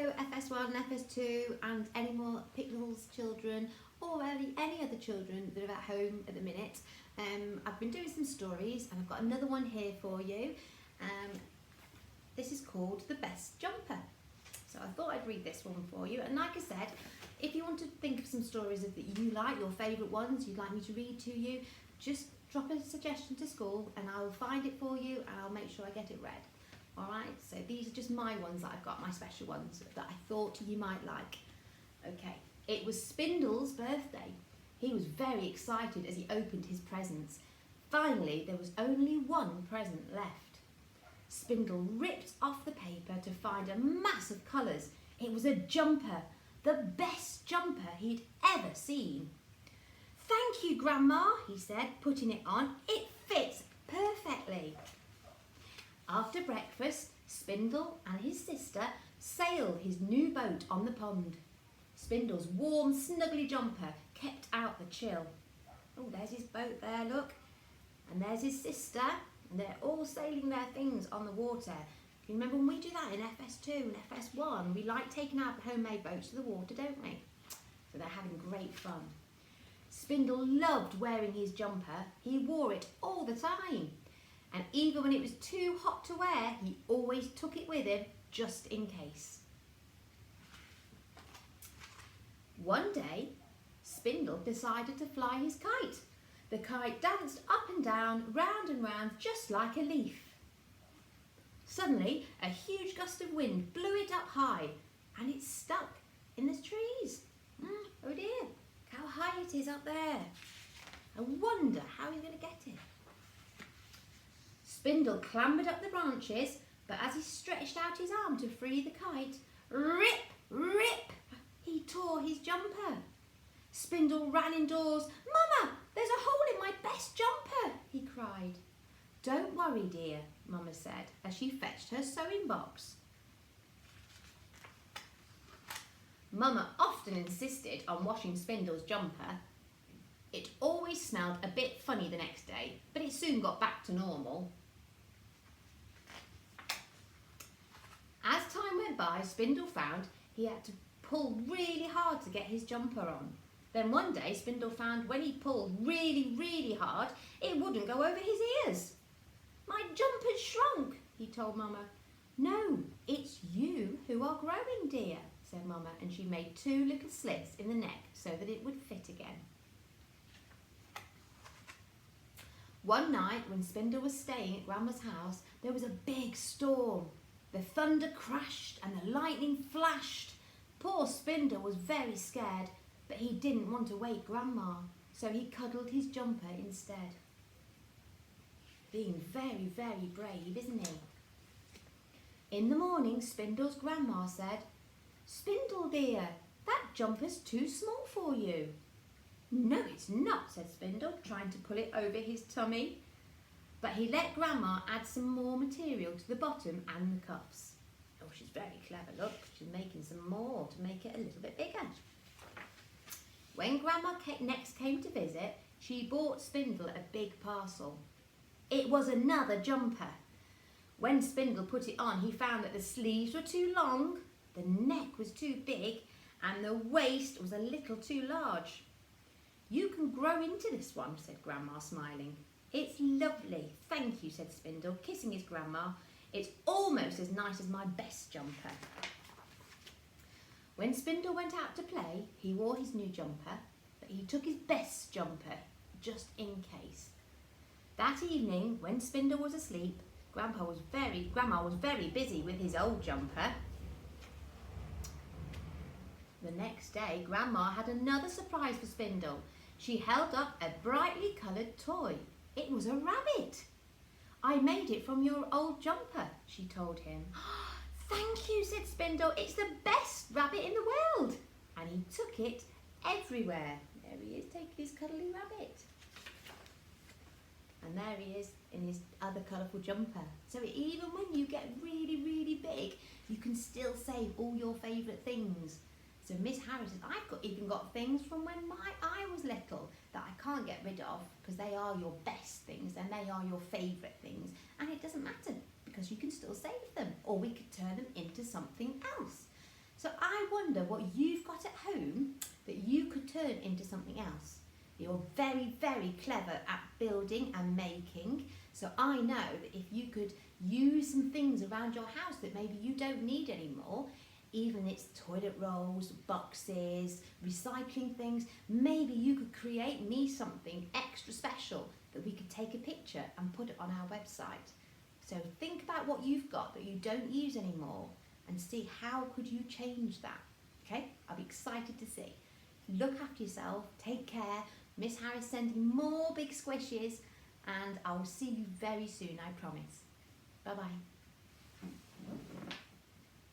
Hello FS1, FS2 and any more Pickles children or any other children that are at home at the minute. I've been doing some stories and I've got another one here for you. This is called The Best Jumper. So I thought I'd read this one for you, and like I said, if you want to think of some stories that you like, your favourite ones you'd like me to read to you, just drop a suggestion to school and I'll find it for you and I'll make sure I get it read. Alright, so these are just my ones that I've got, my special ones that I thought you might like. Okay, it was Spindle's birthday. He was very excited as he opened his presents. Finally, there was only one present left. Spindle ripped off the paper to find a mass of colours. It was a jumper, the best jumper he'd ever seen. "Thank you, Grandma," he said, putting it on. "It fits perfectly." After breakfast, Spindle and his sister sailed his new boat on the pond. Spindle's warm, snuggly jumper kept out the chill. Oh, there's his boat there, look. And there's his sister, and they're all sailing their things on the water. You remember when we do that in FS2 and FS1? We like taking our homemade boats to the water, don't we? So they're having great fun. Spindle loved wearing his jumper. He wore it all the time. And even when it was too hot to wear, he always took it with him, just in case. One day, Spindle decided to fly his kite. The kite danced up and down, round and round, just like a leaf. Suddenly, a huge gust of wind blew it up high, and it stuck in the trees. Oh dear, look how high it is up there. I wonder how he's going to get it. Spindle clambered up the branches, but as he stretched out his arm to free the kite, rip, rip, he tore his jumper. Spindle ran indoors. "Mama, there's a hole in my best jumper," he cried. "Don't worry, dear," Mama said as she fetched her sewing box. Mama often insisted on washing Spindle's jumper. It always smelled a bit funny the next day, but it soon got back to normal. As time went by, Spindle found he had to pull really hard to get his jumper on. Then one day, Spindle found when he pulled really, really hard, it wouldn't go over his ears. "My jumper's shrunk," he told Mama. "No, it's you who are growing, dear," said Mama, and she made 2 little slits in the neck so that it would fit again. One night, when Spindle was staying at Grandma's house, there was a big storm. The thunder crashed and the lightning flashed. Poor Spindle was very scared, but he didn't want to wake Grandma, so he cuddled his jumper instead. Being very, very brave, isn't he? In the morning, Spindle's grandma said, "Spindle dear, that jumper's too small for you." "No, it's not," said Spindle, trying to pull it over his tummy. But he let Grandma add some more material to the bottom and the cuffs. Oh, she's very clever, look. She's making some more to make it a little bit bigger. When Grandma next came to visit, she bought Spindle a big parcel. It was another jumper. When Spindle put it on, he found that the sleeves were too long, the neck was too big, and the waist was a little too large. "You can grow into this one," said Grandma, smiling. "It's lovely, thank you," said Spindle, kissing his grandma. "It's almost as nice as my best jumper." When Spindle went out to play, he wore his new jumper, but he took his best jumper, just in case. That evening, when Spindle was asleep, Grandma was very busy with his old jumper. The next day, Grandma had another surprise for Spindle. She held up a brightly coloured toy. It was a rabbit. "I made it from your old jumper," she told him. "Thank you," said Spindle. "It's the best rabbit in the world." And he took it everywhere. There he is, taking his cuddly rabbit. And there he is in his other colourful jumper. So even when you get really, really big, you can still save all your favourite things. So Miss Harris says, "I've even got things from when I was little that I can't get rid of because they are your best things and they are your favourite things. And it doesn't matter because you can still save them, or we could turn them into something else." wonder what you've got at home that you could turn into something else. You're very, very clever at building and making. So I know that if you could use some things around your house that maybe you don't need anymore, even it's toilet rolls, boxes, recycling things, maybe you could create me something extra special that we could take a picture and put it on our website. So think about what you've got that you don't use anymore and see how could you change that. Okay, I'll be excited to see. Look after yourself, take care. Miss Harris sending more big squishes, and I will see you very soon, I promise. Bye bye.